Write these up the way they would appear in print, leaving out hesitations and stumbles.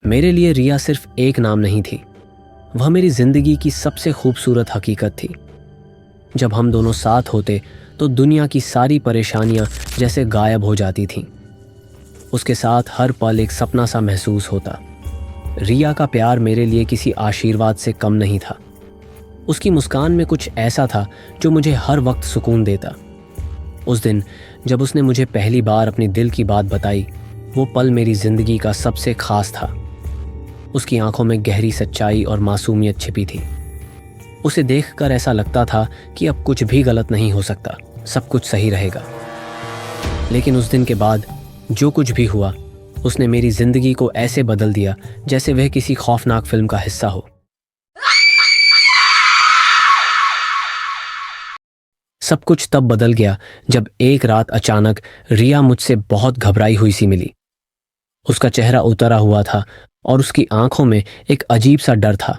मेरे लिए रिया सिर्फ एक नाम नहीं थी, वह मेरी जिंदगी की सबसे खूबसूरत हकीकत थी। जब हम दोनों साथ होते तो दुनिया की सारी परेशानियां जैसे गायब हो जाती थीं। उसके साथ हर पल एक सपना सा महसूस होता। रिया का प्यार मेरे लिए किसी आशीर्वाद से कम नहीं था। उसकी मुस्कान में कुछ ऐसा था जो मुझे हर वक्त सुकून देता। उस दिन जब उसने मुझे पहली बार अपनी दिल की बात बताई, वो पल मेरी जिंदगी का सबसे खास था। उसकी आंखों में गहरी सच्चाई और मासूमियत छिपी थी। उसे देखकर ऐसा लगता था कि अब कुछ भी गलत नहीं हो सकता, सब कुछ सही रहेगा। लेकिन उस दिन के बाद जो कुछ भी हुआ, उसने मेरी जिंदगी को ऐसे बदल दिया जैसे वह किसी खौफनाक फिल्म का हिस्सा हो। सब कुछ तब बदल गया जब एक रात अचानक रिया मुझसे बहुत घबराई हुई सी मिली। उसका चेहरा उतरा हुआ था और उसकी आंखों में एक अजीब सा डर था।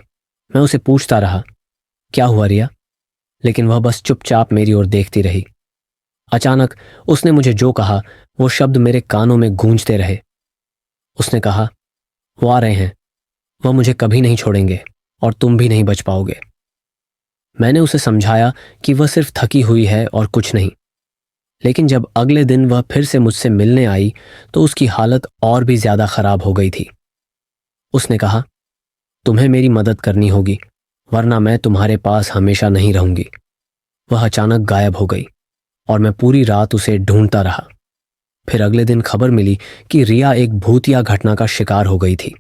मैं उसे पूछता रहा, क्या हुआ रिया? लेकिन वह बस चुपचाप मेरी ओर देखती रही। अचानक उसने मुझे जो कहा, वो शब्द मेरे कानों में गूंजते रहे। उसने कहा, वो आ रहे हैं, वह मुझे कभी नहीं छोड़ेंगे और तुम भी नहीं बच पाओगे। मैंने उसे समझाया कि वह सिर्फ थकी हुई है और कुछ नहीं। लेकिन जब अगले दिन वह फिर से मुझसे मिलने आई तो उसकी हालत और भी ज्यादा खराब हो गई थी। उसने कहा, तुम्हें मेरी मदद करनी होगी, वरना मैं तुम्हारे पास हमेशा नहीं रहूंगी। वह अचानक गायब हो गई और मैं पूरी रात उसे ढूंढता रहा। फिर अगले दिन खबर मिली कि रिया एक भूतिया घटना का शिकार हो गई थी।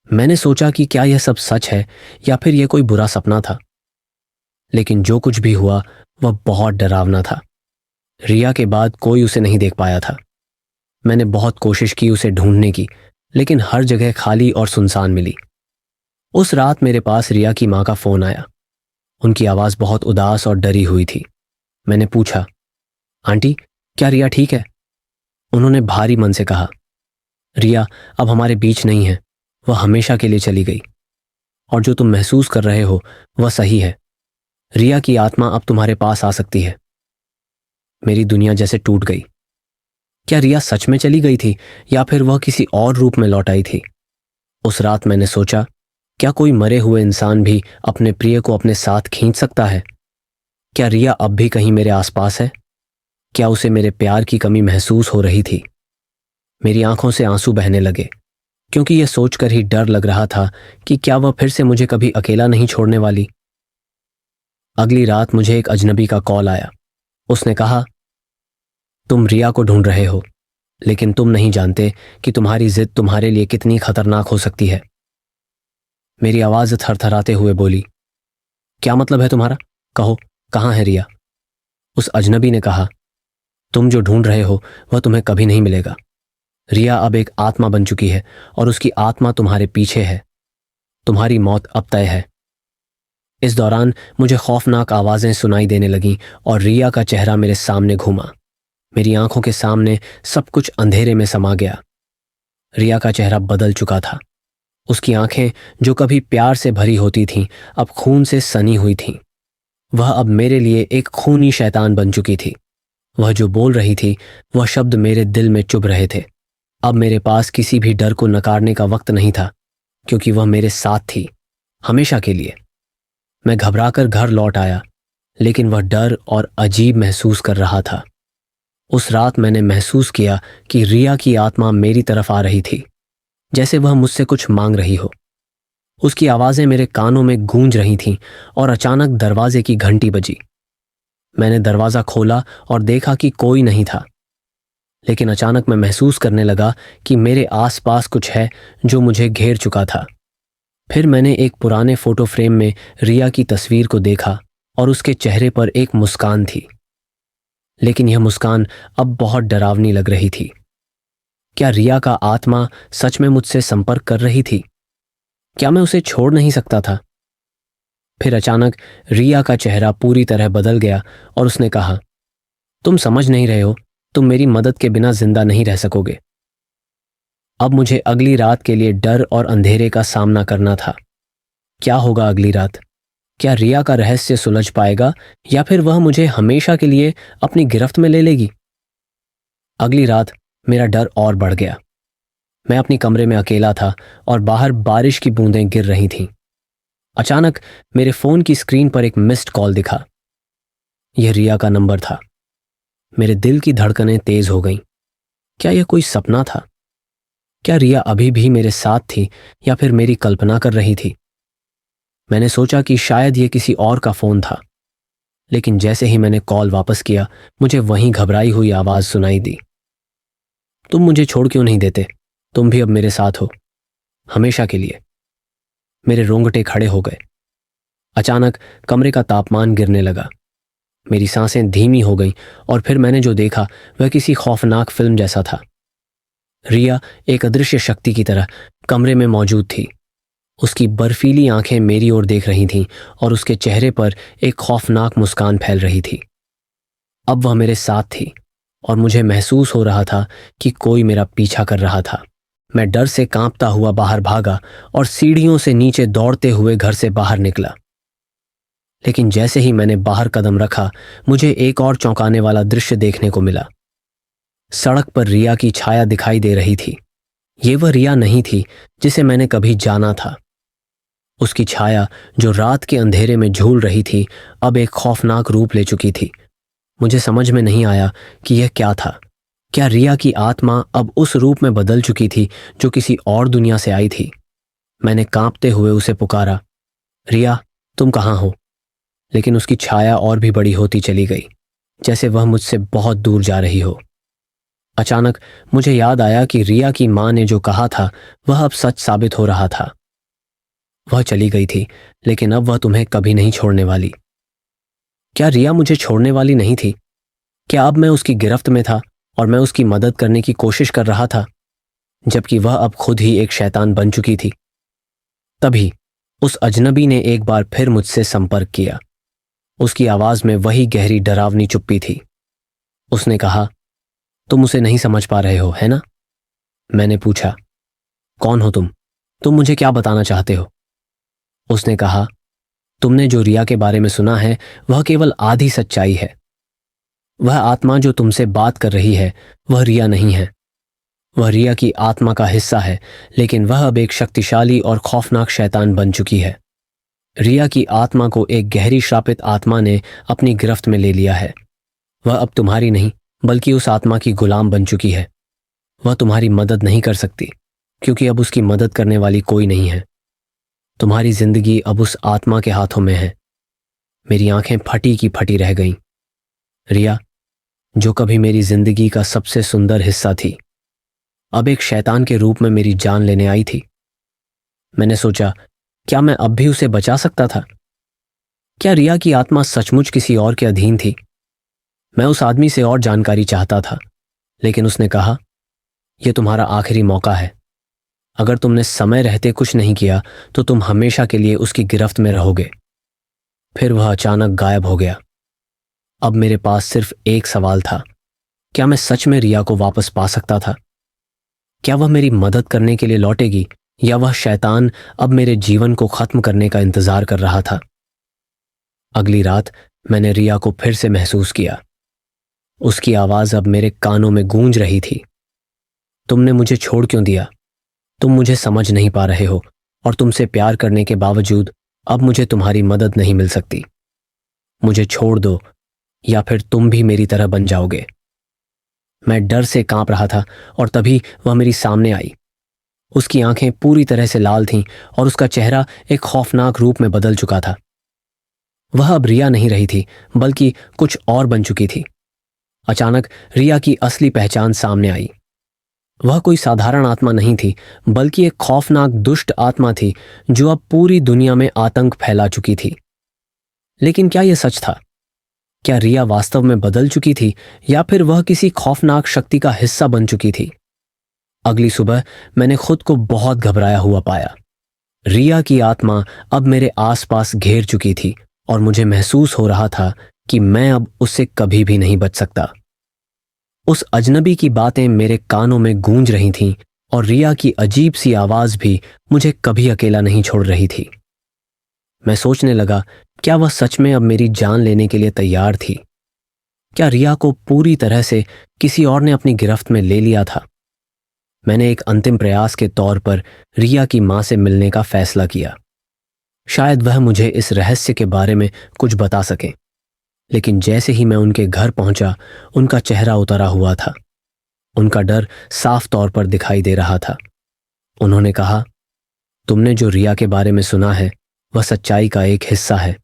मैंने सोचा कि क्या यह सब सच है या फिर यह कोई बुरा सपना था। लेकिन जो कुछ भी हुआ वह बहुत डरावना था। रिया के बाद कोई उसे नहीं देख पाया था। मैंने बहुत कोशिश की उसे ढूंढने की, लेकिन हर जगह खाली और सुनसान मिली। उस रात मेरे पास रिया की मां का फोन आया। उनकी आवाज बहुत उदास और डरी हुई थी। मैंने पूछा, आंटी, क्या रिया ठीक है? उन्होंने भारी मन से कहा, रिया अब हमारे बीच नहीं है, वह हमेशा के लिए चली गई। और जो तुम महसूस कर रहे हो वह सही है। रिया की आत्मा अब तुम्हारे पास आ सकती है। मेरी दुनिया जैसे टूट गई। क्या रिया सच में चली गई थी या फिर वह किसी और रूप में लौट आई थी? उस रात मैंने सोचा, क्या कोई मरे हुए इंसान भी अपने प्रिय को अपने साथ खींच सकता है? क्या रिया अब भी कहीं मेरे आसपास है? क्या उसे मेरे प्यार की कमी महसूस हो रही थी? मेरी आंखों से आंसू बहने लगे, क्योंकि यह सोचकर ही डर लग रहा था कि क्या वह फिर से मुझे कभी अकेला नहीं छोड़ने वाली। अगली रात मुझे एक अजनबी का कॉल आया। उसने कहा, तुम रिया को ढूंढ रहे हो, लेकिन तुम नहीं जानते कि तुम्हारी जिद तुम्हारे लिए कितनी खतरनाक हो सकती है। मेरी आवाज थरथराते हुए बोली, क्या मतलब है तुम्हारा? कहो, कहाँ है रिया? उस अजनबी ने कहा, तुम जो ढूंढ रहे हो वह तुम्हें कभी नहीं मिलेगा। रिया अब एक आत्मा बन चुकी है और उसकी आत्मा तुम्हारे पीछे है। तुम्हारी मौत अब तय है। इस दौरान मुझे खौफनाक आवाजें सुनाई देने लगीं और रिया का चेहरा मेरे सामने घूमा। मेरी आंखों के सामने सब कुछ अंधेरे में समा गया। रिया का चेहरा बदल चुका था। उसकी आंखें जो कभी प्यार से भरी होती थीं, अब खून से सनी हुई थीं। वह अब मेरे लिए एक खूनी शैतान बन चुकी थी। वह जो बोल रही थी वह शब्द मेरे दिल में चुभ रहे थे। अब मेरे पास किसी भी डर को नकारने का वक्त नहीं था, क्योंकि वह मेरे साथ थी, हमेशा के लिए। मैं घबराकर घर लौट आया, लेकिन वह डर और अजीब महसूस कर रहा था। उस रात मैंने महसूस किया कि रिया की आत्मा मेरी तरफ आ रही थी, जैसे वह मुझसे कुछ मांग रही हो। उसकी आवाजें मेरे कानों में गूंज रही थीं और अचानक दरवाजे की घंटी बजी। मैंने दरवाजा खोला और देखा कि कोई नहीं था, लेकिन अचानक मैं महसूस करने लगा कि मेरे आसपास कुछ है जो मुझे घेर चुका था। फिर मैंने एक पुराने फोटो फ्रेम में रिया की तस्वीर को देखा और उसके चेहरे पर एक मुस्कान थी, लेकिन यह मुस्कान अब बहुत डरावनी लग रही थी। क्या रिया का आत्मा सच में मुझसे संपर्क कर रही थी? क्या मैं उसे छोड़ नहीं सकता था? फिर अचानक रिया का चेहरा पूरी तरह बदल गया और उसने कहा, तुम समझ नहीं रहे हो, तुम मेरी मदद के बिना जिंदा नहीं रह सकोगे। अब मुझे अगली रात के लिए डर और अंधेरे का सामना करना था। क्या होगा अगली रात? क्या रिया का रहस्य सुलझ पाएगा या फिर वह मुझे हमेशा के लिए अपनी गिरफ्त में ले लेगी? अगली रात मेरा डर और बढ़ गया। मैं अपनी कमरे में अकेला था और बाहर बारिश की बूंदें गिर रही थीं। अचानक मेरे फोन की स्क्रीन पर एक मिस्ड कॉल दिखा। यह रिया का नंबर था। मेरे दिल की धड़कनें तेज हो गईं। क्या यह कोई सपना था? क्या रिया अभी भी मेरे साथ थी या फिर मेरी कल्पना कर रही थी? मैंने सोचा कि शायद यह किसी और का फोन था, लेकिन जैसे ही मैंने कॉल वापस किया, मुझे वहीं घबराई हुई आवाज सुनाई दी। तुम मुझे छोड़ क्यों नहीं देते? तुम भी अब मेरे साथ हो, हमेशा के लिए। मेरे रोंगटे खड़े हो गए। अचानक कमरे का तापमान गिरने लगा। मेरी सांसें धीमी हो गईं और फिर मैंने जो देखा वह किसी खौफनाक फिल्म जैसा था। रिया एक अदृश्य शक्ति की तरह कमरे में मौजूद थी। उसकी बर्फीली आंखें मेरी ओर देख रही थीं और उसके चेहरे पर एक खौफनाक मुस्कान फैल रही थी। अब वह मेरे साथ थी और मुझे महसूस हो रहा था कि कोई मेरा पीछा कर रहा था। मैं डर से कांपता हुआ बाहर भागा और सीढ़ियों से नीचे दौड़ते हुए घर से बाहर निकला। लेकिन जैसे ही मैंने बाहर कदम रखा, मुझे एक और चौंकाने वाला दृश्य देखने को मिला। सड़क पर रिया की छाया दिखाई दे रही थी। ये वह रिया नहीं थी जिसे मैंने कभी जाना था। उसकी छाया जो रात के अंधेरे में झूल रही थी, अब एक खौफनाक रूप ले चुकी थी। मुझे समझ में नहीं आया कि यह क्या था। क्या रिया की आत्मा अब उस रूप में बदल चुकी थी जो किसी और दुनिया से आई थी? मैंने कांपते हुए उसे पुकारा, रिया, तुम कहाँ हो? लेकिन उसकी छाया और भी बड़ी होती चली गई, जैसे वह मुझसे बहुत दूर जा रही हो। अचानक मुझे याद आया कि रिया की मां ने जो कहा था वह अब सच साबित हो रहा था। वह चली गई थी, लेकिन अब वह तुम्हें कभी नहीं छोड़ने वाली। क्या रिया मुझे छोड़ने वाली नहीं थी? क्या अब मैं उसकी गिरफ्त में था और मैं उसकी मदद करने की कोशिश कर रहा था, जबकि वह अब खुद ही एक शैतान बन चुकी थी? तभी उस अजनबी ने एक बार फिर मुझसे संपर्क किया। उसकी आवाज में वही गहरी डरावनी चुप्पी थी। उसने कहा, तुम उसे नहीं समझ पा रहे हो, है ना? मैंने पूछा, कौन हो तुम? तुम मुझे क्या बताना चाहते हो? उसने कहा, तुमने जो रिया के बारे में सुना है वह केवल आधी सच्चाई है। वह आत्मा जो तुमसे बात कर रही है वह रिया नहीं है। वह रिया की आत्मा का हिस्सा है, लेकिन वह अब एक शक्तिशाली और खौफनाक शैतान बन चुकी है। रिया की आत्मा को एक गहरी श्रापित आत्मा ने अपनी गिरफ्त में ले लिया है। वह अब तुम्हारी नहीं, बल्कि उस आत्मा की गुलाम बन चुकी है। वह तुम्हारी मदद नहीं कर सकती, क्योंकि अब उसकी मदद करने वाली कोई नहीं है। तुम्हारी जिंदगी अब उस आत्मा के हाथों में है। मेरी आंखें फटी की फटी रह गईं। रिया, जो कभी मेरी जिंदगी का सबसे सुंदर हिस्सा थी, अब एक शैतान के रूप में मेरी जान लेने आई थी। मैंने सोचा, क्या मैं अब भी उसे बचा सकता था? क्या रिया की आत्मा सचमुच किसी और के अधीन थी? मैं उस आदमी से और जानकारी चाहता था, लेकिन उसने कहा, यह तुम्हारा आखिरी मौका है। अगर तुमने समय रहते कुछ नहीं किया तो तुम हमेशा के लिए उसकी गिरफ्त में रहोगे। फिर वह अचानक गायब हो गया। अब मेरे पास सिर्फ एक सवाल था, क्या मैं सच में रिया को वापस पा सकता था? क्या वह मेरी मदद करने के लिए लौटेगी, या वह शैतान अब मेरे जीवन को खत्म करने का इंतजार कर रहा था? अगली रात मैंने रिया को फिर से महसूस किया। उसकी आवाज अब मेरे कानों में गूंज रही थी, तुमने मुझे छोड़ क्यों दिया? तुम मुझे समझ नहीं पा रहे हो, और तुमसे प्यार करने के बावजूद अब मुझे तुम्हारी मदद नहीं मिल सकती। मुझे छोड़ दो, या फिर तुम भी मेरी तरह बन जाओगे। मैं डर से कांप रहा था और तभी वह मेरी सामने आई। उसकी आंखें पूरी तरह से लाल थीं और उसका चेहरा एक खौफनाक रूप में बदल चुका था। वह अब रिया नहीं रही थी, बल्कि कुछ और बन चुकी थी। अचानक रिया की असली पहचान सामने आई। वह कोई साधारण आत्मा नहीं थी, बल्कि एक खौफनाक दुष्ट आत्मा थी जो अब पूरी दुनिया में आतंक फैला चुकी थी। लेकिन क्या यह सच था? क्या रिया वास्तव में बदल चुकी थी, या फिर वह किसी खौफनाक शक्ति का हिस्सा बन चुकी थी? अगली सुबह मैंने खुद को बहुत घबराया हुआ पाया। रिया की आत्मा अब मेरे आसपास घेर चुकी थी और मुझे महसूस हो रहा था कि मैं अब उससे कभी भी नहीं बच सकता। उस अजनबी की बातें मेरे कानों में गूंज रही थीं और रिया की अजीब सी आवाज भी मुझे कभी अकेला नहीं छोड़ रही थी। मैं सोचने लगा, क्या वह सच में अब मेरी जान लेने के लिए तैयार थी? क्या रिया को पूरी तरह से किसी और ने अपनी गिरफ्त में ले लिया था? मैंने एक अंतिम प्रयास के तौर पर रिया की मां से मिलने का फैसला किया। शायद वह मुझे इस रहस्य के बारे में कुछ बता सकें। लेकिन जैसे ही मैं उनके घर पहुंचा, उनका चेहरा उतरा हुआ था। उनका डर साफ तौर पर दिखाई दे रहा था। उन्होंने कहा, तुमने जो रिया के बारे में सुना है वह सच्चाई का एक हिस्सा है,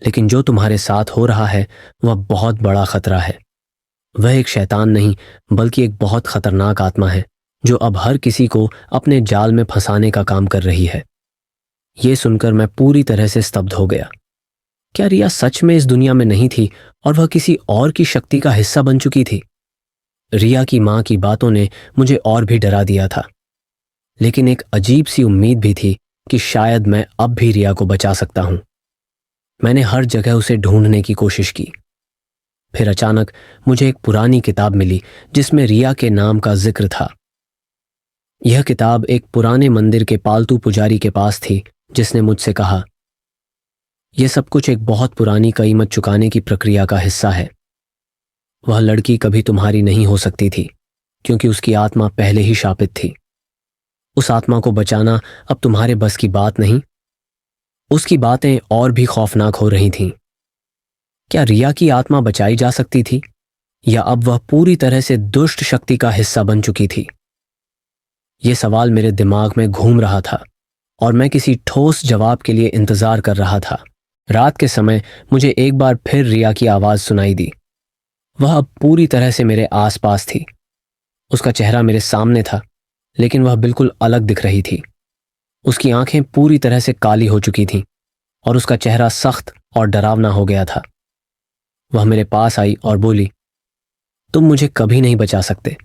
लेकिन जो तुम्हारे साथ हो रहा है वह बहुत बड़ा खतरा है। वह एक शैतान नहीं बल्कि एक बहुत खतरनाक आत्मा है जो अब हर किसी को अपने जाल में फंसाने का काम कर रही है। यह सुनकर मैं पूरी तरह से स्तब्ध हो गया। क्या रिया सच में इस दुनिया में नहीं थी और वह किसी और की शक्ति का हिस्सा बन चुकी थी? रिया की मां की बातों ने मुझे और भी डरा दिया था, लेकिन एक अजीब सी उम्मीद भी थी कि शायद मैं अब भी रिया को बचा सकता हूं। मैंने हर जगह उसे ढूंढने की कोशिश की। फिर अचानक मुझे एक पुरानी किताब मिली जिसमें रिया के नाम का जिक्र था। यह किताब एक पुराने मंदिर के पालतू पुजारी के पास थी, जिसने मुझसे कहा, यह सब कुछ एक बहुत पुरानी कीमत चुकाने की प्रक्रिया का हिस्सा है। वह लड़की कभी तुम्हारी नहीं हो सकती थी क्योंकि उसकी आत्मा पहले ही शापित थी। उस आत्मा को बचाना अब तुम्हारे बस की बात नहीं। उसकी बातें और भी खौफनाक हो रही थीं। क्या रिया की आत्मा बचाई जा सकती थी या अब वह पूरी तरह से दुष्ट शक्ति का हिस्सा बन चुकी थी? यह सवाल मेरे दिमाग में घूम रहा था और मैं किसी ठोस जवाब के लिए इंतजार कर रहा था। रात के समय मुझे एक बार फिर रिया की आवाज सुनाई दी। वह अब पूरी तरह से मेरे आसपास थी। उसका चेहरा मेरे सामने था, लेकिन वह बिल्कुल अलग दिख रही थी। उसकी आंखें पूरी तरह से काली हो चुकी थीं और उसका चेहरा सख्त और डरावना हो गया था। वह मेरे पास आई और बोली, तुम मुझे कभी नहीं बचा सकते।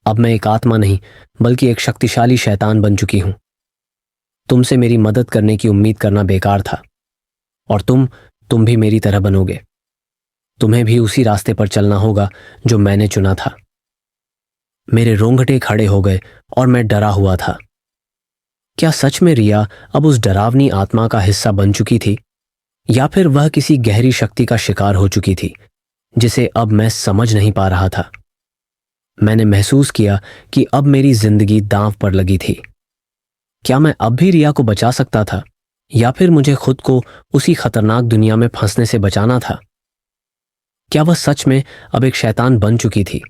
अब मैं एक आत्मा नहीं बल्कि एक शक्तिशाली शैतान बन चुकी हूं। तुमसे मेरी मदद करने की उम्मीद करना बेकार था और तुम भी मेरी तरह बनोगे। तुम्हें भी उसी रास्ते पर चलना होगा जो मैंने चुना था। मेरे रोंगटे खड़े हो गए और मैं डरा हुआ था। क्या सच में रिया अब उस डरावनी आत्मा का हिस्सा बन चुकी थी या फिर वह किसी गहरी शक्ति का शिकार हो चुकी थी जिसे अब मैं समझ नहीं पा रहा था? मैंने महसूस किया कि अब मेरी जिंदगी दांव पर लगी थी। क्या मैं अब भी रिया को बचा सकता था या फिर मुझे खुद को उसी खतरनाक दुनिया में फंसने से बचाना था? क्या वह सच में अब एक शैतान बन चुकी थी?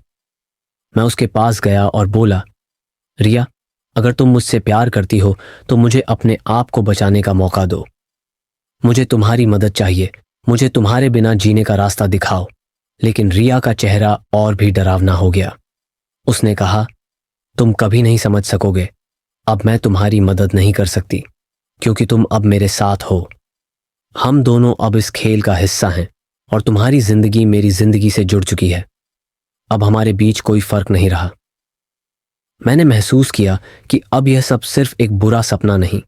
मैं उसके पास गया और बोला, रिया, अगर तुम मुझसे प्यार करती हो तो मुझे अपने आप को बचाने का मौका दो। मुझे तुम्हारी मदद चाहिए। मुझे तुम्हारे बिना जीने का रास्ता दिखाओ। लेकिन रिया का चेहरा और भी डरावना हो गया। उसने कहा, तुम कभी नहीं समझ सकोगे। अब मैं तुम्हारी मदद नहीं कर सकती क्योंकि तुम अब मेरे साथ हो। हम दोनों अब इस खेल का हिस्सा हैं और तुम्हारी जिंदगी मेरी जिंदगी से जुड़ चुकी है। अब हमारे बीच कोई फर्क नहीं रहा। मैंने महसूस किया कि अब यह सब सिर्फ एक बुरा सपना नहीं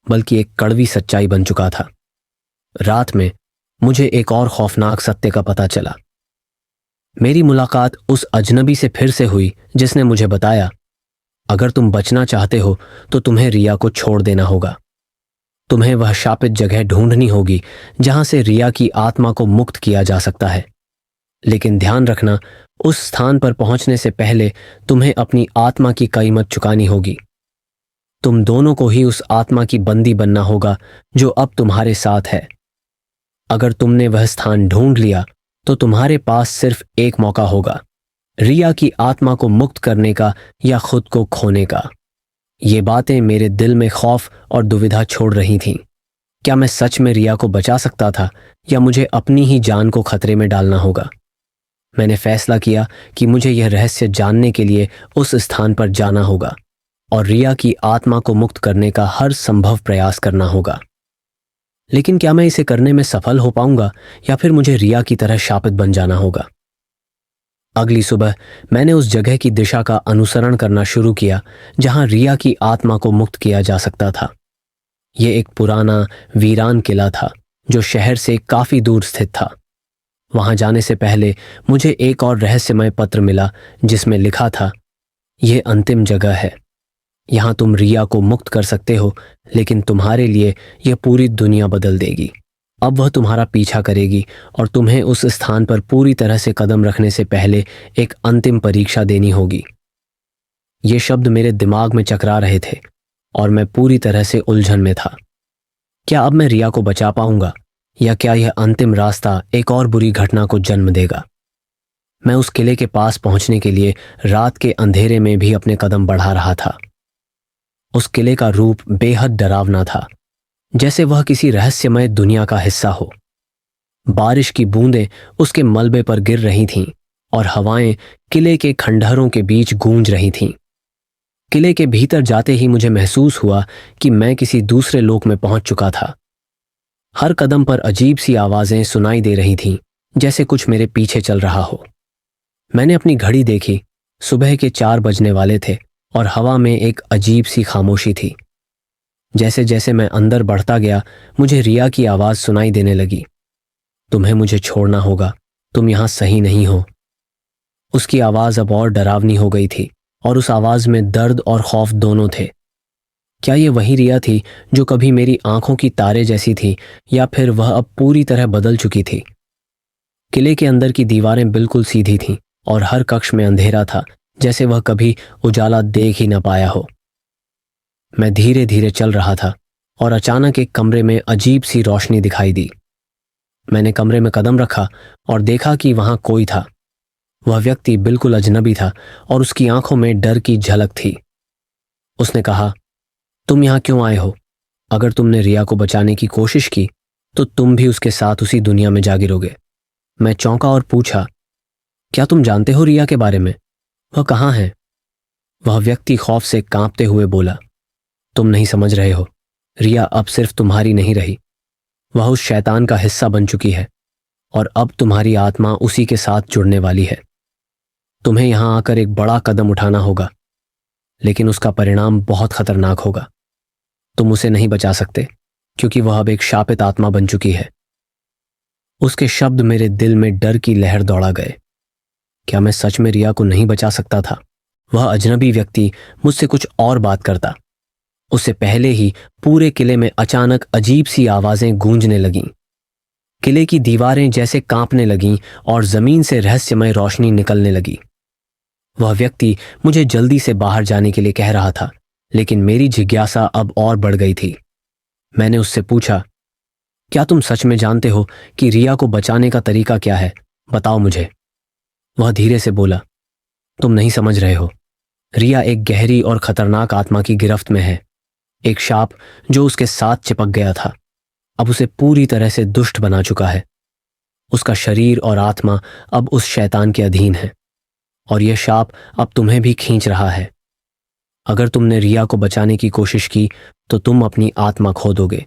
बल्कि एक कड़वी सच्चाई बन चुका था। रात में मुझे एक और खौफनाक सत्य का पता चला। मेरी मुलाकात उस अजनबी से फिर से हुई जिसने मुझे बताया, अगर तुम बचना चाहते हो तो तुम्हें रिया को छोड़ देना होगा। तुम्हें वह शापित जगह ढूंढनी होगी जहां से रिया की आत्मा को मुक्त किया जा सकता है। लेकिन ध्यान रखना, उस स्थान पर पहुंचने से पहले तुम्हें अपनी आत्मा की कीमत चुकानी होगी। तुम दोनों को ही उस आत्मा की बंदी बनना होगा जो अब तुम्हारे साथ है। अगर तुमने वह स्थान ढूंढ लिया तो तुम्हारे पास सिर्फ एक मौका होगा, रिया की आत्मा को मुक्त करने का या खुद को खोने का। ये बातें मेरे दिल में खौफ और दुविधा छोड़ रही थीं। क्या मैं सच में रिया को बचा सकता था या मुझे अपनी ही जान को खतरे में डालना होगा? मैंने फैसला किया कि मुझे यह रहस्य जानने के लिए उस स्थान पर जाना होगा और रिया की आत्मा को मुक्त करने का हर संभव प्रयास करना होगा। लेकिन क्या मैं इसे करने में सफल हो पाऊंगा या फिर मुझे रिया की तरह शापित बन जाना होगा? अगली सुबह मैंने उस जगह की दिशा का अनुसरण करना शुरू किया जहां रिया की आत्मा को मुक्त किया जा सकता था। यह एक पुराना वीरान किला था जो शहर से काफी दूर स्थित था। वहां जाने से पहले मुझे एक और रहस्यमय पत्र मिला जिसमें लिखा था, यह अंतिम जगह है। यहां तुम रिया को मुक्त कर सकते हो, लेकिन तुम्हारे लिए यह पूरी दुनिया बदल देगी। अब वह तुम्हारा पीछा करेगी और तुम्हें उस स्थान पर पूरी तरह से कदम रखने से पहले एक अंतिम परीक्षा देनी होगी। ये शब्द मेरे दिमाग में चकरा रहे थे और मैं पूरी तरह से उलझन में था। क्या अब मैं रिया को बचा पाऊंगा या क्या यह अंतिम रास्ता एक और बुरी घटना को जन्म देगा? मैं उस किले के पास पहुंचने के लिए रात के अंधेरे में भी अपने कदम बढ़ा रहा था। उस किले का रूप बेहद डरावना था, जैसे वह किसी रहस्यमय दुनिया का हिस्सा हो। बारिश की बूंदें उसके मलबे पर गिर रही थीं और हवाएं किले के खंडहरों के बीच गूंज रही थीं। किले के भीतर जाते ही मुझे महसूस हुआ कि मैं किसी दूसरे लोक में पहुंच चुका था। हर कदम पर अजीब सी आवाजें सुनाई दे रही थीं, जैसे कुछ मेरे पीछे चल रहा हो। मैंने अपनी घड़ी देखी। सुबह के 4 बजने वाले थे और हवा में एक अजीब सी खामोशी थी। जैसे जैसे मैं अंदर बढ़ता गया, मुझे रिया की आवाज सुनाई देने लगी। तुम्हें मुझे छोड़ना होगा, तुम यहां सही नहीं हो। उसकी आवाज अब और डरावनी हो गई थी और उस आवाज में दर्द और खौफ दोनों थे। क्या ये वही रिया थी जो कभी मेरी आंखों की तारे जैसी थी, या फिर वह अब पूरी तरह बदल चुकी थी? किले के अंदर की दीवारें बिल्कुल सीधी थीं और हर कक्ष में अंधेरा था, जैसे वह कभी उजाला देख ही न पाया हो। मैं धीरे धीरे चल रहा था और अचानक एक कमरे में अजीब सी रोशनी दिखाई दी। मैंने कमरे में कदम रखा और देखा कि वहां कोई था। वह व्यक्ति बिल्कुल अजनबी था और उसकी आंखों में डर की झलक थी। उसने कहा, तुम यहां क्यों आए हो? अगर तुमने रिया को बचाने की कोशिश की तो तुम भी उसके साथ उसी दुनिया में जा गिरोगे। मैं चौंका और पूछा, क्या तुम जानते हो रिया के बारे में? वह कहाँ है? वह व्यक्ति खौफ से कांपते हुए बोला, तुम नहीं समझ रहे हो। रिया अब सिर्फ तुम्हारी नहीं रही, वह उस शैतान का हिस्सा बन चुकी है और अब तुम्हारी आत्मा उसी के साथ जुड़ने वाली है। तुम्हें यहां आकर एक बड़ा कदम उठाना होगा, लेकिन उसका परिणाम बहुत खतरनाक होगा। तुम उसे नहीं बचा सकते क्योंकि वह अब एक शापित आत्मा बन चुकी है। उसके शब्द मेरे दिल में डर की लहर दौड़ा गए। क्या मैं सच में रिया को नहीं बचा सकता था? वह अजनबी व्यक्ति मुझसे कुछ और बात करता। उससे पहले ही पूरे किले में अचानक अजीब सी आवाजें गूंजने लगीं। किले की दीवारें जैसे कांपने लगीं और जमीन से रहस्यमय रोशनी निकलने लगी। वह व्यक्ति मुझे जल्दी से बाहर जाने के लिए कह रहा था, लेकिन मेरी जिज्ञासा अब और बढ़ गई थी। मैंने उससे पूछा, क्या तुम सच में जानते हो कि रिया को बचाने का तरीका क्या है? बताओ मुझे। वह धीरे से बोला, तुम नहीं समझ रहे हो। रिया एक गहरी और खतरनाक आत्मा की गिरफ्त में है। एक शाप जो उसके साथ चिपक गया था अब उसे पूरी तरह से दुष्ट बना चुका है। उसका शरीर और आत्मा अब उस शैतान के अधीन है और यह शाप अब तुम्हें भी खींच रहा है। अगर तुमने रिया को बचाने की कोशिश की तो तुम अपनी आत्मा खो दोगे।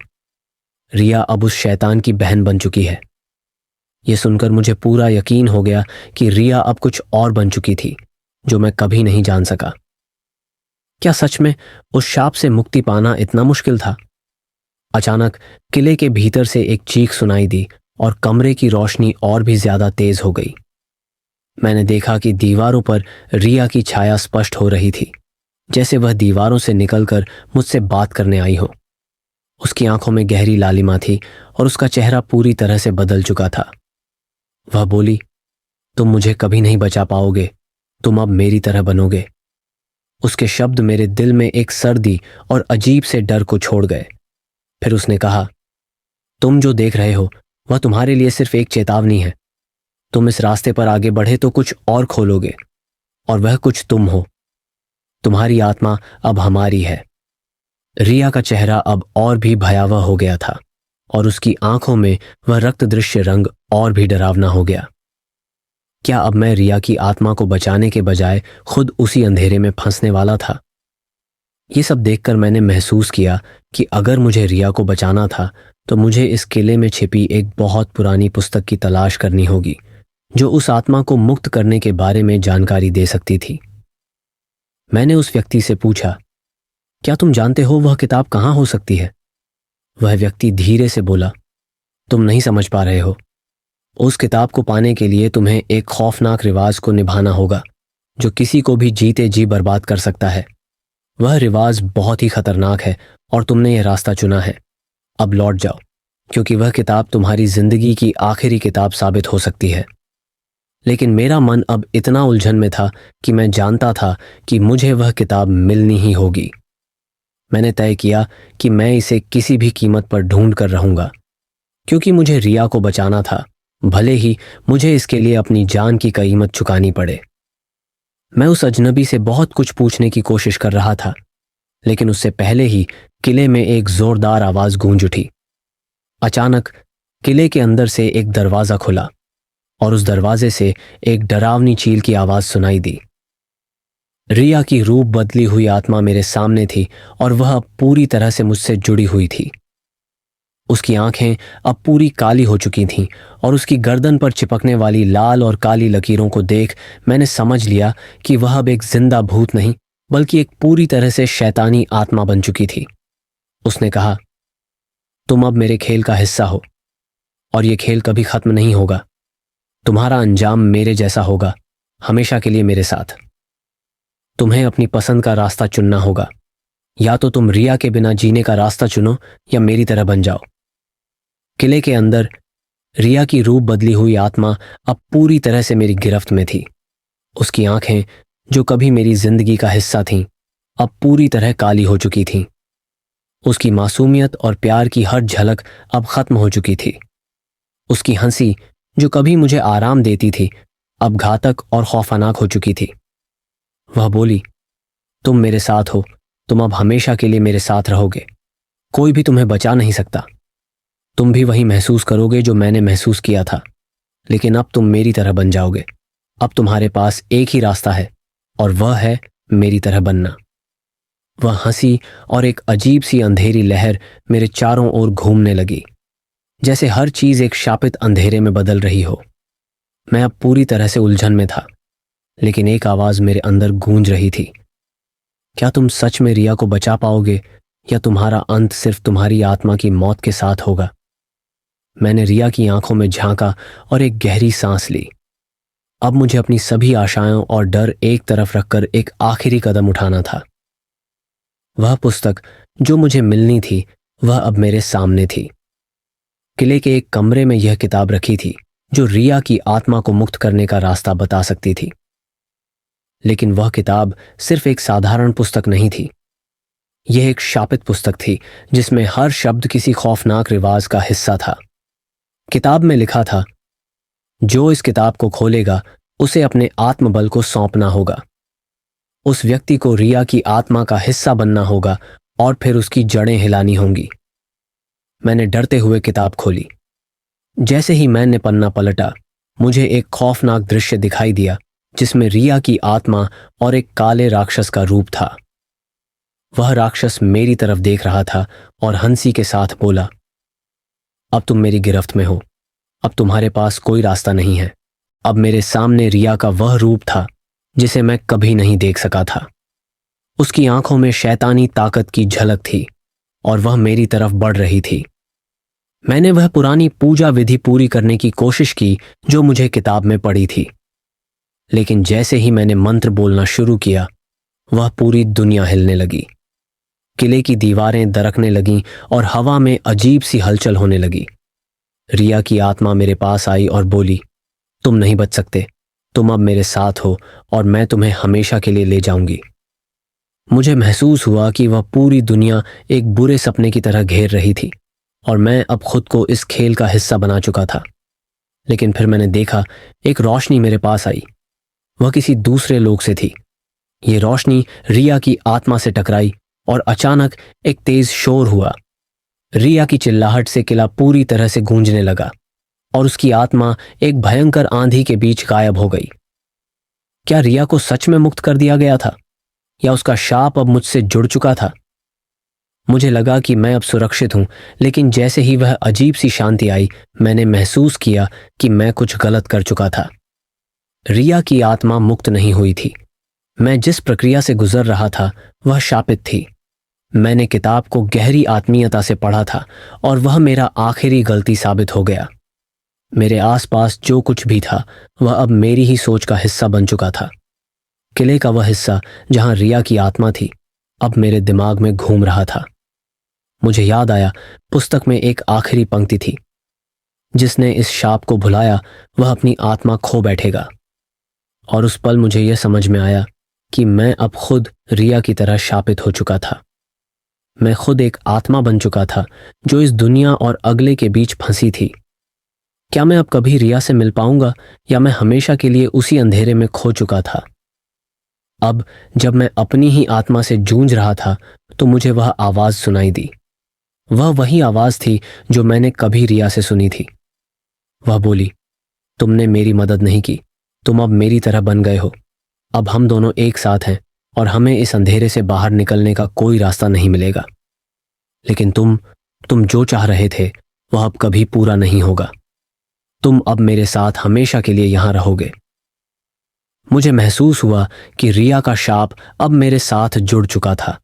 रिया अब उस शैतान की बहन बन चुकी है। यह सुनकर मुझे पूरा यकीन हो गया कि रिया अब कुछ और बन चुकी थी जो मैं कभी नहीं जान सका। क्या सच में उस शाप से मुक्ति पाना इतना मुश्किल था? अचानक किले के भीतर से एक चीख सुनाई दी और कमरे की रोशनी और भी ज्यादा तेज हो गई। मैंने देखा कि दीवारों पर रिया की छाया स्पष्ट हो रही थी, जैसे वह दीवारों से निकलकर मुझसे बात करने आई हो। उसकी आंखों में गहरी लालिमा थी और उसका चेहरा पूरी तरह से बदल चुका था। वह बोली, तुम मुझे कभी नहीं बचा पाओगे, तुम अब मेरी तरह बनोगे। उसके शब्द मेरे दिल में एक सर्दी और अजीब से डर को छोड़ गए। फिर उसने कहा, तुम जो देख रहे हो वह तुम्हारे लिए सिर्फ एक चेतावनी है। तुम इस रास्ते पर आगे बढ़े तो कुछ और खोलोगे और वह कुछ तुम हो। तुम्हारी आत्मा अब हमारी है। रिया का चेहरा अब और भी भयावह हो गया था और उसकी आंखों में वह रक्त दृश्य रंग और भी डरावना हो गया। क्या अब मैं रिया की आत्मा को बचाने के बजाय खुद उसी अंधेरे में फंसने वाला था? ये सब देखकर मैंने महसूस किया कि अगर मुझे रिया को बचाना था तो मुझे इस किले में छिपी एक बहुत पुरानी पुस्तक की तलाश करनी होगी जो उस आत्मा को मुक्त करने के बारे में जानकारी दे सकती थी। मैंने उस व्यक्ति से पूछा, क्या तुम जानते हो वह किताब कहाँ हो सकती है? वह व्यक्ति धीरे से बोला, तुम नहीं समझ पा रहे हो। उस किताब को पाने के लिए तुम्हें एक खौफनाक रिवाज को निभाना होगा जो किसी को भी जीते जी बर्बाद कर सकता है। वह रिवाज बहुत ही खतरनाक है और तुमने यह रास्ता चुना है। अब लौट जाओ, क्योंकि वह किताब तुम्हारी जिंदगी की आखिरी किताब साबित हो सकती है। लेकिन मेरा मन अब इतना उलझन में था कि मैं जानता था कि मुझे वह किताब मिलनी ही होगी। मैंने तय किया कि मैं इसे किसी भी कीमत पर ढूंढ कर रहूंगा, क्योंकि मुझे रिया को बचाना था, भले ही मुझे इसके लिए अपनी जान की कीमत चुकानी पड़े। मैं उस अजनबी से बहुत कुछ पूछने की कोशिश कर रहा था, लेकिन उससे पहले ही किले में एक जोरदार आवाज गूंज उठी। अचानक किले के अंदर से एक दरवाजा खुला और उस दरवाजे से एक डरावनी चील की आवाज सुनाई दी। रिया की रूप बदली हुई आत्मा मेरे सामने थी और वह अब पूरी तरह से मुझसे जुड़ी हुई थी। उसकी आंखें अब पूरी काली हो चुकी थीं और उसकी गर्दन पर चिपकने वाली लाल और काली लकीरों को देख मैंने समझ लिया कि वह अब एक जिंदा भूत नहीं, बल्कि एक पूरी तरह से शैतानी आत्मा बन चुकी थी। उसने कहा, तुम अब मेरे खेल का हिस्सा हो और ये खेल कभी खत्म नहीं होगा। तुम्हारा अंजाम मेरे जैसा होगा, हमेशा के लिए मेरे साथ। तुम्हें अपनी पसंद का रास्ता चुनना होगा। या तो तुम रिया के बिना जीने का रास्ता चुनो या मेरी तरह बन जाओ। किले के अंदर रिया की रूप बदली हुई आत्मा अब पूरी तरह से मेरी गिरफ्त में थी। उसकी आंखें, जो कभी मेरी जिंदगी का हिस्सा थीं, अब पूरी तरह काली हो चुकी थीं। उसकी मासूमियत और प्यार की हर झलक अब खत्म हो चुकी थी। उसकी हंसी, जो कभी मुझे आराम देती थी, अब घातक और खौफनाक हो चुकी थी। वह बोली, तुम मेरे साथ हो, तुम अब हमेशा के लिए मेरे साथ रहोगे। कोई भी तुम्हें बचा नहीं सकता। तुम भी वही महसूस करोगे जो मैंने महसूस किया था, लेकिन अब तुम मेरी तरह बन जाओगे। अब तुम्हारे पास एक ही रास्ता है और वह है मेरी तरह बनना। वह हंसी और एक अजीब सी अंधेरी लहर मेरे चारों ओर घूमने लगी, जैसे हर चीज एक शापित अंधेरे में बदल रही हो। मैं अब पूरी तरह से उलझन में था, लेकिन एक आवाज मेरे अंदर गूंज रही थी, क्या तुम सच में रिया को बचा पाओगे या तुम्हारा अंत सिर्फ तुम्हारी आत्मा की मौत के साथ होगा? मैंने रिया की आंखों में झांका और एक गहरी सांस ली। अब मुझे अपनी सभी आशाएं और डर एक तरफ रखकर एक आखिरी कदम उठाना था। वह पुस्तक जो मुझे मिलनी थी, वह अब मेरे सामने थी। किले के एक कमरे में यह किताब रखी थी, जो रिया की आत्मा को मुक्त करने का रास्ता बता सकती थी। लेकिन वह किताब सिर्फ एक साधारण पुस्तक नहीं थी। यह एक शापित पुस्तक थी, जिसमें हर शब्द किसी खौफनाक रिवाज का हिस्सा था। किताब में लिखा था, जो इस किताब को खोलेगा उसे अपने आत्मबल को सौंपना होगा। उस व्यक्ति को रिया की आत्मा का हिस्सा बनना होगा और फिर उसकी जड़ें हिलानी होंगी। मैंने डरते हुए किताब खोली। जैसे ही मैंने पन्ना पलटा, मुझे एक खौफनाक दृश्य दिखाई दिया, जिसमें रिया की आत्मा और एक काले राक्षस का रूप था। वह राक्षस मेरी तरफ देख रहा था और हंसी के साथ बोला, अब तुम मेरी गिरफ्त में हो। अब तुम्हारे पास कोई रास्ता नहीं है। अब मेरे सामने रिया का वह रूप था जिसे मैं कभी नहीं देख सका था। उसकी आंखों में शैतानी ताकत की झलक थी और वह मेरी तरफ बढ़ रही थी। मैंने वह पुरानी पूजा विधि पूरी करने की कोशिश की जो मुझे किताब में पढ़ी थी, लेकिन जैसे ही मैंने मंत्र बोलना शुरू किया, वह पूरी दुनिया हिलने लगी। किले की दीवारें दरकने लगीं और हवा में अजीब सी हलचल होने लगी। रिया की आत्मा मेरे पास आई और बोली, तुम नहीं बच सकते। तुम अब मेरे साथ हो और मैं तुम्हें हमेशा के लिए ले जाऊंगी। मुझे महसूस हुआ कि वह पूरी दुनिया एक बुरे सपने की तरह घेर रही थी और मैं अब खुद को इस खेल का हिस्सा बना चुका था। लेकिन फिर मैंने देखा, एक रोशनी मेरे पास आई। वह किसी दूसरे लोक से थी। ये रोशनी रिया की आत्मा से टकराई और अचानक एक तेज शोर हुआ। रिया की चिल्लाहट से किला पूरी तरह से गूंजने लगा और उसकी आत्मा एक भयंकर आंधी के बीच गायब हो गई। क्या रिया को सच में मुक्त कर दिया गया था या उसका शाप अब मुझसे जुड़ चुका था? मुझे लगा कि मैं अब सुरक्षित हूं, लेकिन जैसे ही वह अजीब सी शांति आई, मैंने महसूस किया कि मैं कुछ गलत कर चुका था। रिया की आत्मा मुक्त नहीं हुई थी। मैं जिस प्रक्रिया से गुजर रहा था वह शापित थी। मैंने किताब को गहरी आत्मीयता से पढ़ा था और वह मेरा आखिरी गलती साबित हो गया। मेरे आसपास जो कुछ भी था वह अब मेरी ही सोच का हिस्सा बन चुका था। किले का वह हिस्सा जहां रिया की आत्मा थी, अब मेरे दिमाग में घूम रहा था। मुझे याद आया, पुस्तक में एक आखिरी पंक्ति थी, जिसने इस शाप को भुलाया वह अपनी आत्मा खो बैठेगा। और उस पल मुझे यह समझ में आया कि मैं अब खुद रिया की तरह शापित हो चुका था। मैं खुद एक आत्मा बन चुका था जो इस दुनिया और अगले के बीच फंसी थी। क्या मैं अब कभी रिया से मिल पाऊंगा, या मैं हमेशा के लिए उसी अंधेरे में खो चुका था? अब जब मैं अपनी ही आत्मा से जूझ रहा था तो मुझे वह आवाज सुनाई दी। वह वही आवाज थी जो मैंने कभी रिया से सुनी थी। वह बोली, तुमने मेरी मदद नहीं की, तुम अब मेरी तरह बन गए हो। अब हम दोनों एक साथ हैं और हमें इस अंधेरे से बाहर निकलने का कोई रास्ता नहीं मिलेगा। लेकिन तुम जो चाह रहे थे वह अब कभी पूरा नहीं होगा। तुम अब मेरे साथ हमेशा के लिए यहां रहोगे। मुझे महसूस हुआ कि रिया का शाप अब मेरे साथ जुड़ चुका था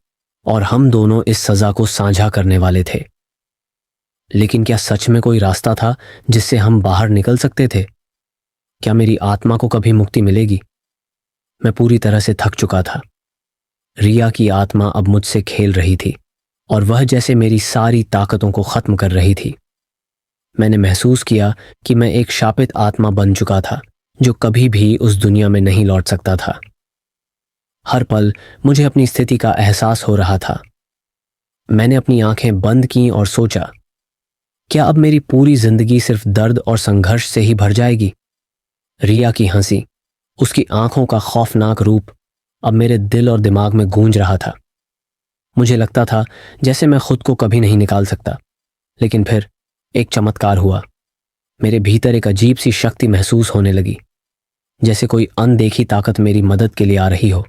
और हम दोनों इस सजा को साझा करने वाले थे। लेकिन क्या सच में कोई रास्ता था जिससे हम बाहर निकल सकते थे? क्या मेरी आत्मा को कभी मुक्ति मिलेगी? मैं पूरी तरह से थक चुका था। रिया की आत्मा अब मुझसे खेल रही थी और वह जैसे मेरी सारी ताकतों को खत्म कर रही थी। मैंने महसूस किया कि मैं एक शापित आत्मा बन चुका था जो कभी भी उस दुनिया में नहीं लौट सकता था। हर पल मुझे अपनी स्थिति का एहसास हो रहा था। मैंने अपनी आंखें बंद की और सोचा, क्या अब मेरी पूरी जिंदगी सिर्फ दर्द और संघर्ष से ही भर जाएगी? रिया की हंसी, उसकी आंखों का खौफनाक रूप अब मेरे दिल और दिमाग में गूंज रहा था। मुझे लगता था जैसे मैं खुद को कभी नहीं निकाल सकता। लेकिन फिर एक चमत्कार हुआ। मेरे भीतर एक अजीब सी शक्ति महसूस होने लगी, जैसे कोई अनदेखी ताकत मेरी मदद के लिए आ रही हो।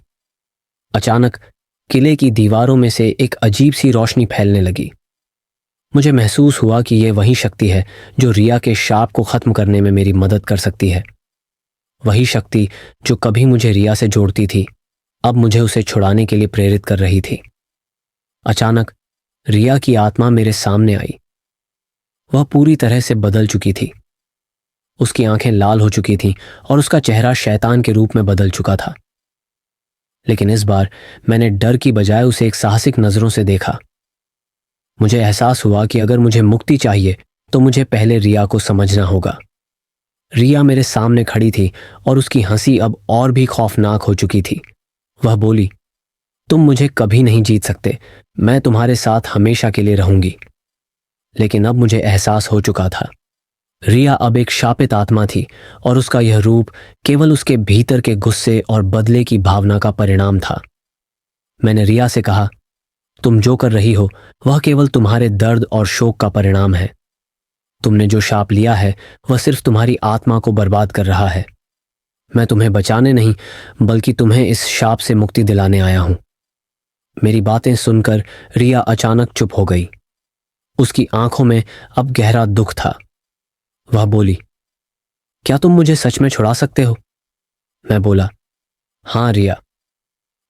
अचानक किले की दीवारों में से एक अजीब सी रोशनी फैलने लगी। मुझे महसूस हुआ कि यह वही शक्ति है जो रिया के शाप को खत्म करने में मेरी मदद कर सकती है। वही शक्ति जो कभी मुझे रिया से जोड़ती थी, अब मुझे उसे छुड़ाने के लिए प्रेरित कर रही थी। अचानक रिया की आत्मा मेरे सामने आई। वह पूरी तरह से बदल चुकी थी। उसकी आंखें लाल हो चुकी थीं और उसका चेहरा शैतान के रूप में बदल चुका था। लेकिन इस बार मैंने डर की बजाय उसे एक साहसिक नजरों से देखा। मुझे एहसास हुआ कि अगर मुझे मुक्ति चाहिए तो मुझे पहले रिया को समझना होगा। रिया मेरे सामने खड़ी थी और उसकी हंसी अब और भी खौफनाक हो चुकी थी। वह बोली, तुम मुझे कभी नहीं जीत सकते, मैं तुम्हारे साथ हमेशा के लिए रहूंगी। लेकिन अब मुझे एहसास हो चुका था, रिया अब एक शापित आत्मा थी और उसका यह रूप केवल उसके भीतर के गुस्से और बदले की भावना का परिणाम था। मैंने रिया से कहा, तुम जो कर रही हो वह केवल तुम्हारे दर्द और शोक का परिणाम है। तुमने जो शाप लिया है वह सिर्फ तुम्हारी आत्मा को बर्बाद कर रहा है। मैं तुम्हें बचाने नहीं बल्कि तुम्हें इस शाप से मुक्ति दिलाने आया हूं। मेरी बातें सुनकर रिया अचानक चुप हो गई। उसकी आंखों में अब गहरा दुख था। वह बोली, क्या तुम मुझे सच में छुड़ा सकते हो? मैं बोला, हाँ रिया,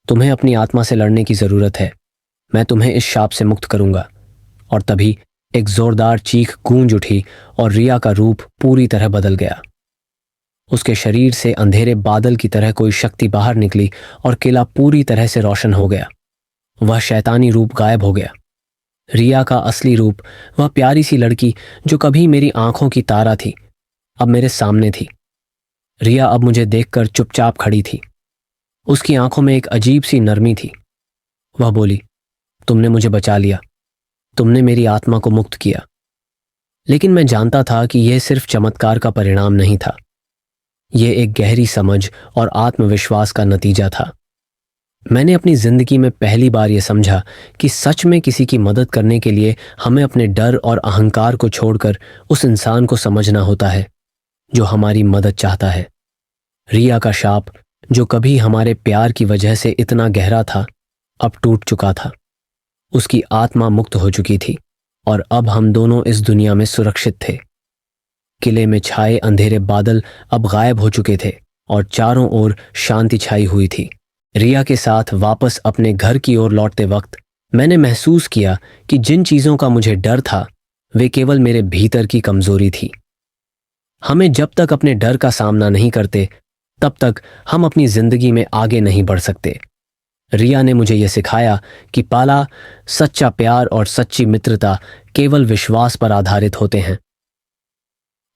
तुम्हें अपनी आत्मा से लड़ने की जरूरत है। मैं तुम्हें इस शाप से मुक्त करूंगा। और तभी एक जोरदार चीख गूंज उठी और रिया का रूप पूरी तरह बदल गया। उसके शरीर से अंधेरे बादल की तरह कोई शक्ति बाहर निकली और किला पूरी तरह से रोशन हो गया। वह शैतानी रूप गायब हो गया। रिया का असली रूप, वह प्यारी सी लड़की जो कभी मेरी आंखों की तारा थी, अब मेरे सामने थी। रिया अब मुझे देखकर चुपचाप खड़ी थी। उसकी आंखों में एक अजीब सी नरमी थी। वह बोली, तुमने मुझे बचा लिया, तुमने मेरी आत्मा को मुक्त किया। लेकिन मैं जानता था कि यह सिर्फ चमत्कार का परिणाम नहीं था। यह एक गहरी समझ और आत्मविश्वास का नतीजा था। मैंने अपनी जिंदगी में पहली बार यह समझा कि सच में किसी की मदद करने के लिए हमें अपने डर और अहंकार को छोड़कर उस इंसान को समझना होता है जो हमारी मदद चाहता है। रिया का शाप, जो कभी हमारे प्यार की वजह से इतना गहरा था, अब टूट चुका था। उसकी आत्मा मुक्त हो चुकी थी और अब हम दोनों इस दुनिया में सुरक्षित थे। किले में छाए अंधेरे बादल अब गायब हो चुके थे और चारों ओर शांति छाई हुई थी। रिया के साथ वापस अपने घर की ओर लौटते वक्त मैंने महसूस किया कि जिन चीजों का मुझे डर था वे केवल मेरे भीतर की कमजोरी थी। हमें जब तक अपने डर का सामना नहीं करते तब तक हम अपनी जिंदगी में आगे नहीं बढ़ सकते। रिया ने मुझे यह सिखाया कि पाला, सच्चा प्यार और सच्ची मित्रता केवल विश्वास पर आधारित होते हैं।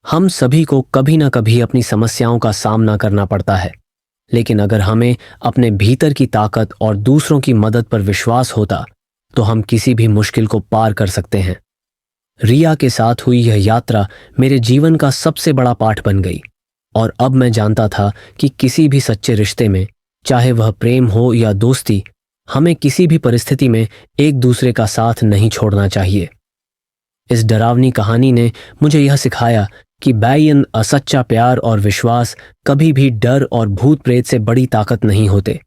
हम सभी को कभी ना कभी अपनी समस्याओं का सामना करना पड़ता है, लेकिन अगर हमें अपने भीतर की ताकत और दूसरों की मदद पर विश्वास होता तो हम किसी भी मुश्किल को पार कर सकते हैं। रिया के साथ हुई यह यात्रा मेरे जीवन का सबसे बड़ा पाठ बन गई और अब मैं जानता था कि किसी भी सच्चे रिश्ते में, चाहे वह प्रेम हो या दोस्ती, हमें किसी भी परिस्थिति में एक दूसरे का साथ नहीं छोड़ना चाहिए। इस डरावनी कहानी ने मुझे यह सिखाया कि बेईमान असच्चा प्यार और विश्वास कभी भी डर और भूत प्रेत से बड़ी ताकत नहीं होते।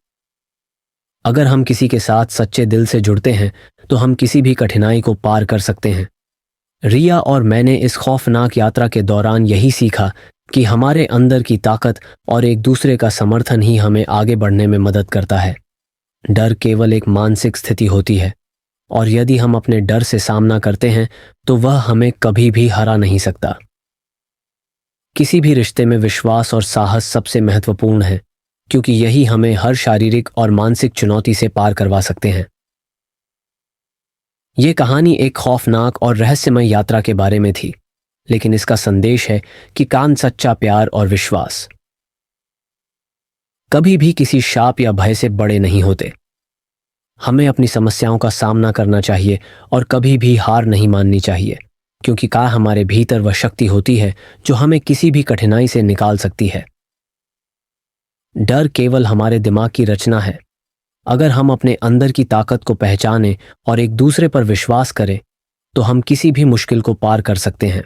अगर हम किसी के साथ सच्चे दिल से जुड़ते हैं तो हम किसी भी कठिनाई को पार कर सकते हैं। रिया और मैंने इस खौफनाक यात्रा के दौरान यही सीखा कि हमारे अंदर की ताकत और एक दूसरे का समर्थन ही हमें आगे बढ़ने में मदद करता है। डर केवल एक मानसिक स्थिति होती है और यदि हम अपने डर से सामना करते हैं तो वह हमें कभी भी हरा नहीं सकता। किसी भी रिश्ते में विश्वास और साहस सबसे महत्वपूर्ण है, क्योंकि यही हमें हर शारीरिक और मानसिक चुनौती से पार करवा सकते हैं। यह कहानी एक खौफनाक और रहस्यमय यात्रा के बारे में थी, लेकिन इसका संदेश है कि कान सच्चा प्यार और विश्वास कभी भी किसी शाप या भय से बड़े नहीं होते। हमें अपनी समस्याओं का सामना करना चाहिए और कभी भी हार नहीं माननी चाहिए, क्योंकि हमारे भीतर वह शक्ति होती है जो हमें किसी भी कठिनाई से निकाल सकती है। डर केवल हमारे दिमाग की रचना है। अगर हम अपने अंदर की ताकत को पहचानें और एक दूसरे पर विश्वास करें तो हम किसी भी मुश्किल को पार कर सकते हैं।